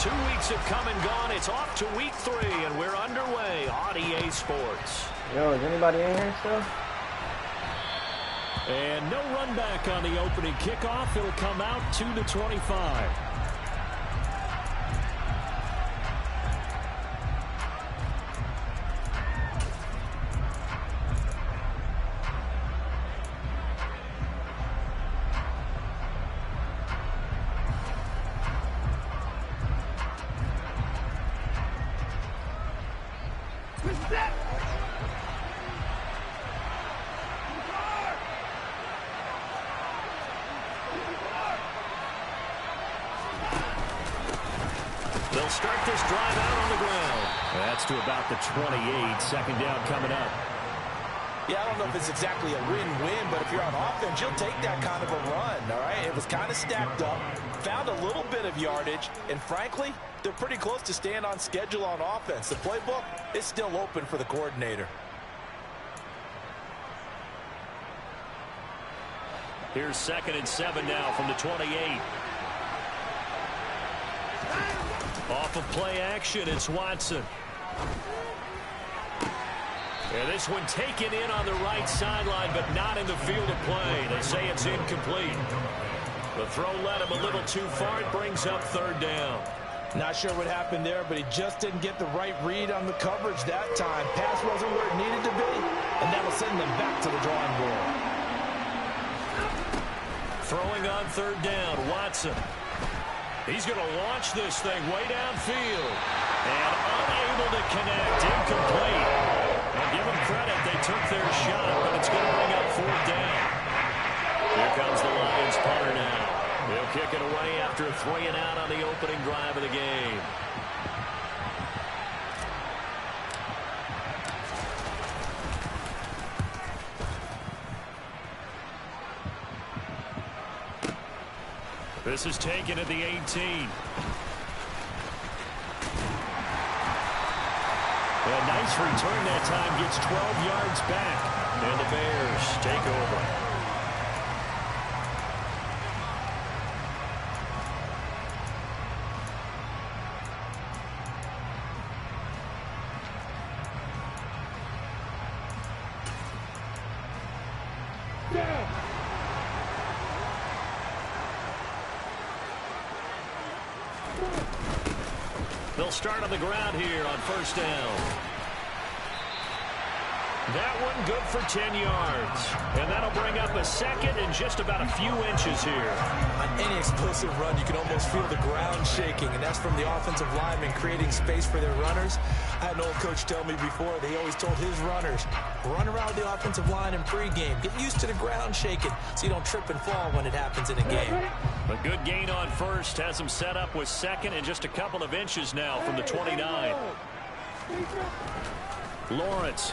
2 weeks have come and gone. It's off to week 3, and we're underway on EA Sports. Yo, is anybody in here still? And no run back on the opening kickoff. It'll come out to the 25. They'll start this drive out on the ground. That's to about the 28. Second down coming up. Yeah, I don't know if it's exactly a win-win, but if you're on offense, you'll take that kind of a run, all right? It was kind of stacked up, found a little bit of yardage, and frankly, they're pretty close to staying on schedule on offense. The playbook is still open for the coordinator. Here's 2nd and 7 now from the 28. Off of play action, it's Watson. And this one taken in on the right sideline, but not in the field of play. They say it's incomplete. The throw led him a little too far. It brings up 3rd down. Not sure what happened there, but he just didn't get the right read on the coverage that time. Pass wasn't where it needed to be, and that'll send them back to the drawing board. Throwing on 3rd down, Watson. He's going to launch this thing way downfield. And unable to connect, incomplete. And give them credit, they took their shot, but it's going to bring up 4th down. Here comes the Lions punter now. He'll kick it away after a 3 and out on the opening drive of the game. This is taken at the 18. A nice return that time, gets 12 yards back. And the Bears take over. They'll start on the ground here on 1st down. That one good for 10 yards. And that'll bring up a 2nd and just about a few inches here. On any explosive run, you can almost feel the ground shaking, and that's from the offensive linemen creating space for their runners. I had an old coach tell me before, they always told his runners, run around the offensive line in pregame. Get used to the ground shaking so you don't trip and fall when it happens in a game. A good gain on 1st has them set up with 2nd and just a couple of inches now from the 29. Lawrence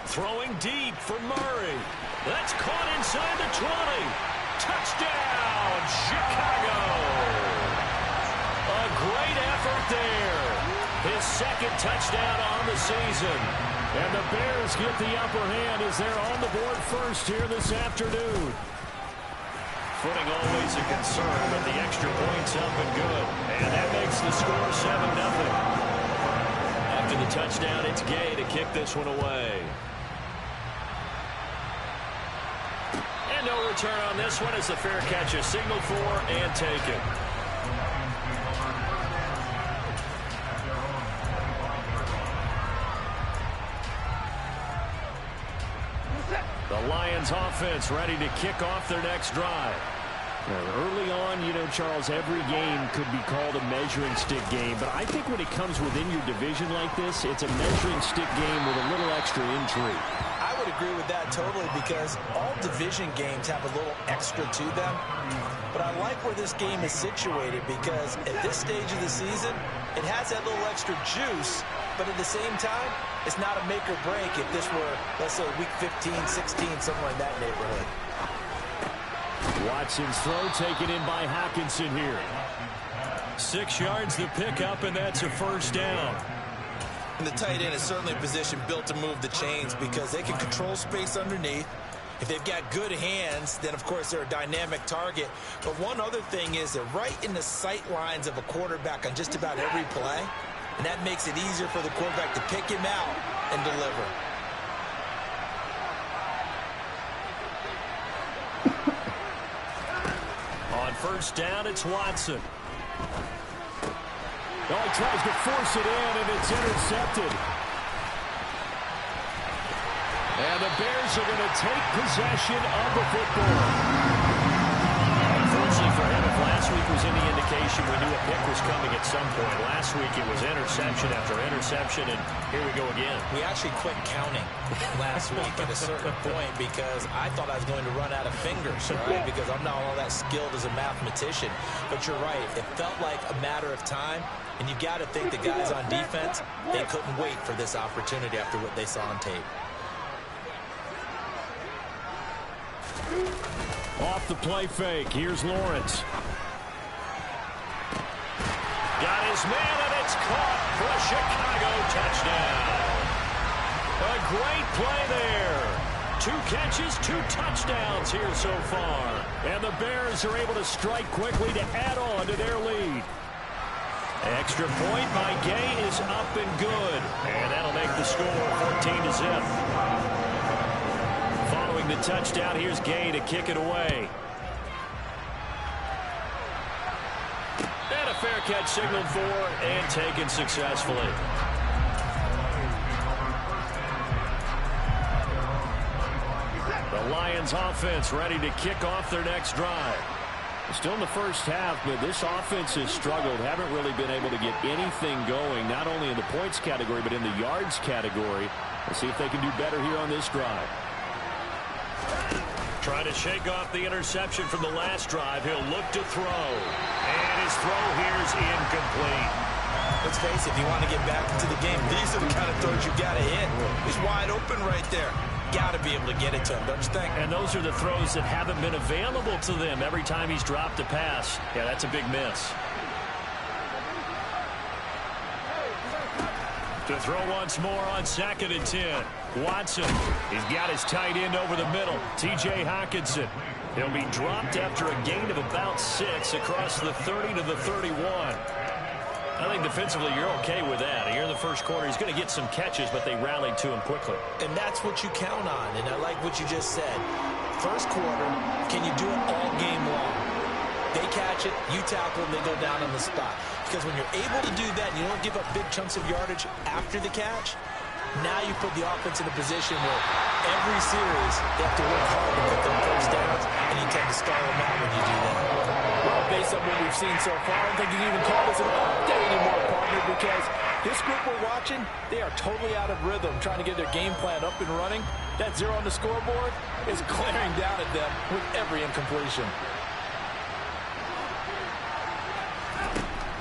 throwing deep for Murray. That's caught inside the 20. Touchdown, Chicago. A great effort there. His 2nd touchdown on the season. And the Bears get the upper hand as they're on the board first here this afternoon. Footing always a concern, but the extra point's up and good. And that makes the score 7-0. After the touchdown, it's Gay to kick this one away. And no return on this one as the fair catch is signaled for and taken. The Lions offense ready to kick off their next drive. Early on, you know, Charles, every game could be called a measuring stick game, but I think when it comes within your division like this, it's a measuring stick game with a little extra intrigue. I would agree with that totally because all division games have a little extra to them. But I like where this game is situated because at this stage of the season, it has that little extra juice, but at the same time, it's not a make or break if this were, let's say, week 15, 16, something like that neighborhood. Watson's throw taken in by Hockenson here. 6 yards the pickup, and that's a 1st down. And the tight end is certainly a position built to move the chains because they can control space underneath. If they've got good hands, then, of course, they're a dynamic target. But one other thing is they're right in the sight lines of a quarterback on just about every play, and that makes it easier for the quarterback to pick him out and deliver. On first down, it's Watson. Oh, he tries to force it in, and it's intercepted. And the Bears are going to take possession of the football. Unfortunately for him, if last week was any indication, we knew a pick was coming at some point. Last week it was interception after interception, and here we go again. We actually quit counting last week at a certain point because I thought I was going to run out of fingers, right? Because I'm not all that skilled as a mathematician. But you're right. It felt like a matter of time, and you got to think the guys on defense, they couldn't wait for this opportunity after what they saw on tape. Off the play fake. Here's Lawrence. Got his man, and it's caught for a Chicago touchdown. A great play there. 2 catches, 2 touchdowns here so far. And the Bears are able to strike quickly to add on to their lead. Extra point by Gay is up and good. And that'll make the score 14-0. The touchdown. Here's Gay to kick it away. And a fair catch signaled for and taken successfully. The Lions offense ready to kick off their next drive. Still in the first half, but this offense has struggled. Haven't really been able to get anything going, not only in the points category, but in the yards category. We'll see if they can do better here on this drive. Trying to shake off the interception from the last drive. He'll look to throw. And his throw here is incomplete. Let's face it, if you want to get back into the game, these are the kind of throws you got to hit. He's wide open right there. Got to be able to get it to him, don't you think? And those are the throws that haven't been available to them every time he's dropped a pass. Yeah, that's a big miss. To throw once more on 2nd and 10. Watson, he's got his tight end over the middle. T.J. Hockenson. He'll be dropped after a gain of about 6 across the 30 to the 31. I think defensively you're okay with that. Here in the first quarter, he's going to get some catches, but they rallied to him quickly. And that's what you count on, and I like what you just said. First quarter, can you do it all game long? They catch it, you tackle them, they go down on the spot. Because when you're able to do that, and you don't give up big chunks of yardage after the catch, now you put the offense in a position where every series they have to work hard to get their first downs, and you tend to stall them out when you do that. Well, based on what we've seen so far, I don't think you can even call this an update anymore, partner, because this group we're watching, they are totally out of rhythm, trying to get their game plan up and running. That 0 on the scoreboard is glaring down at them with every incompletion.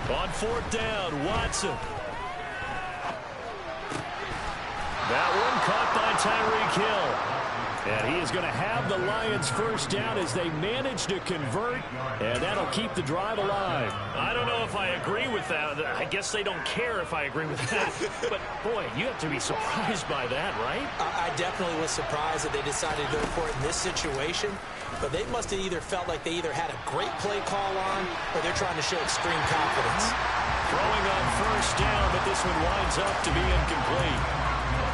On 4th down, Watson. That one caught by Tyreek Hill. And he is going to have the Lions first down as they manage to convert, and that'll keep the drive alive. I don't know if I agree with that. I guess they don't care if I agree with that. But, boy, you have to be surprised by that, right? I definitely was surprised that they decided to go for it in this situation. But they must have either felt like they either had a great play call on or they're trying to show extreme confidence. Throwing on first down, but this one winds up to be incomplete.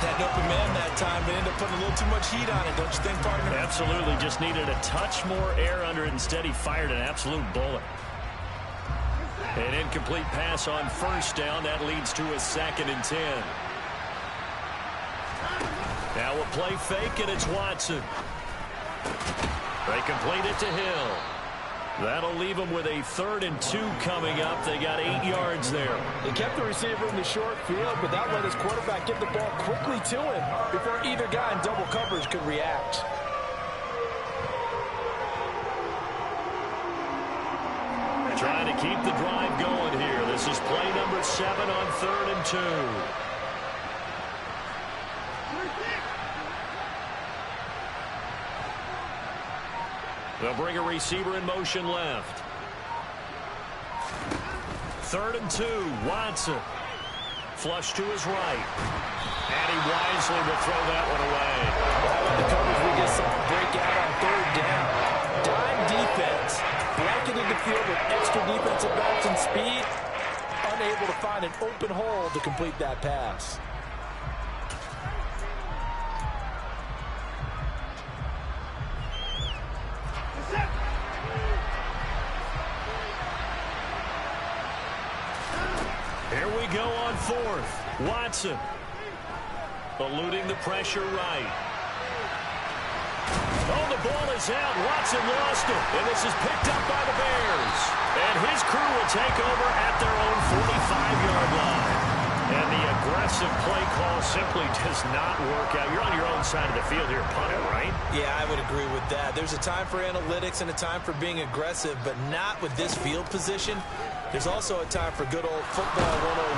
Had an open man that time, but ended up putting a little too much heat on it, don't you think, partner? Absolutely. Just needed a touch more air under it. Instead, he fired an absolute bullet. An incomplete pass on first down. That leads to a 2nd and 10. Now we'll play fake, and it's Watson. They complete it to Hill. That'll leave them with a 3rd and 2 coming up. They got 8 yards there. He kept the receiver in the short field, but that let his quarterback get the ball quickly to him before either guy in double coverage could react. Trying to keep the drive going here. This is play number 7 on 3rd and 2. They'll bring a receiver in motion left. 3rd and 2, Watson. Flush to his right. And he wisely will throw that one away. How about the coverage we just solid breakout on third down. Dime defense, blanketed the field with extra defensive backs and speed, unable to find an open hole to complete that pass. Here we go on fourth. Watson eluding the pressure right. Oh, the ball is out. Watson lost it. And this is picked up by the Bears. And his crew will take over at their own 45-yard line. And the aggressive play call simply does not work out. You're on your own side of the field here, punter, right? Yeah, I would agree with that. There's a time for analytics and a time for being aggressive, but not with this field position. There's also a time for good old football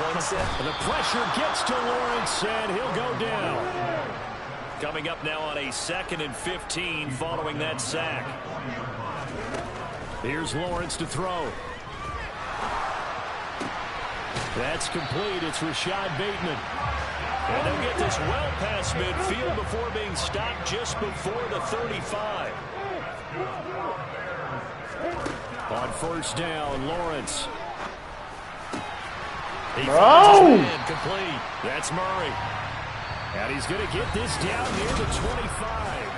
101 set. The pressure gets to Lawrence, and he'll go down. Coming up now on a 2nd and 15 following that sack. Here's Lawrence to throw. That's complete. It's Rashad Bateman. And they'll get this well past midfield before being stopped just before the 35. On first down, Lawrence. He finds his man complete. That's Murray. And he's going to get this down near the 25.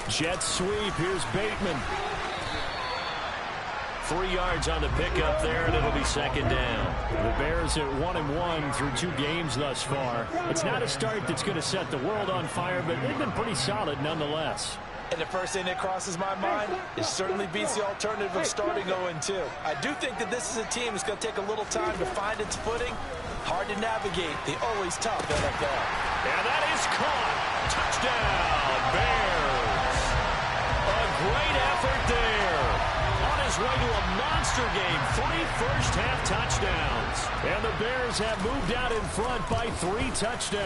Jet sweep. Here's Bateman. 3 yards on the pickup there, and it'll be 2nd down. The Bears at 1-1 through 2 games thus far. It's not a start that's going to set the world on fire, but they've been pretty solid nonetheless. And the first thing that crosses my mind, it certainly beats the alternative of starting 0-2. I do think that this is a team that's going to take a little time to find its footing. Hard to navigate the always tough NFL. And that is caught. Touchdown, Bears. A great effort there. On his way to a monster game. 3 first-half touchdowns. And the Bears have moved out in front by 3 touchdowns.